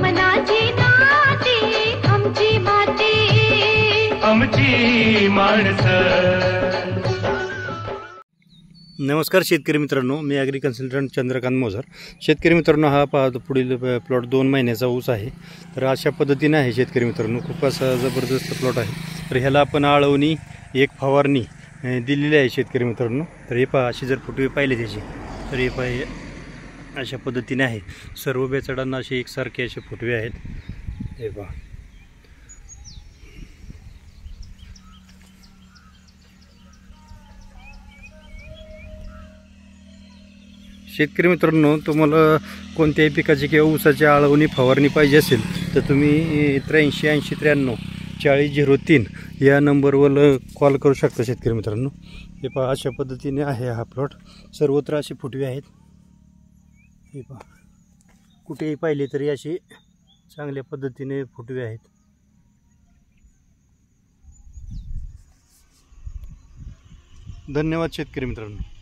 मनाची नाती आमची माती आमची माणसं। नमस्कार शेतकरी मित्रांनो, मी ॲग्री कन्सल्टंट चंद्रकांत मोजर। शेतकरी मित्रांनो, हा पाहतो पुढील प्लॉट 2 महिन्याचा ऊस आहे। तर अशा पद्धतीने आहे शेतकरी मित्रांनो, खूप असा जबरदस्त प्लॉट आहे। तर ह्याला आपण आळवणी एक फवारणी दिलेली आहे शेतकरी मित्रांनो। तर हे पहा, अशी जर फुटवे पाहिले त्याची, तर हे पहा अशा पद्धतीने आहे। सर्व बेचडांना असे एकसारखे असे फुटवे आहेत। हे पहा, शेतकरी मित्रांनो, तुम्हाला कोणत्याही पिकाची किंवा ऊसाची आळवणी फवारणी पाहिजे असेल तर तुम्ही 83 80 93 4003 या नंबरवर कॉल करू शकता शेतकरी मित्रांनो। हे पहा, अशा पद्धतीने आहे हा प्लॉट। सर्वत्र असे फुटवे आहेत। हे पहा, कुठेही पाहिले तरी असे चांगल्या पद्धतीने फुटवे आहेत। धन्यवाद शेतकरी मित्रांनो।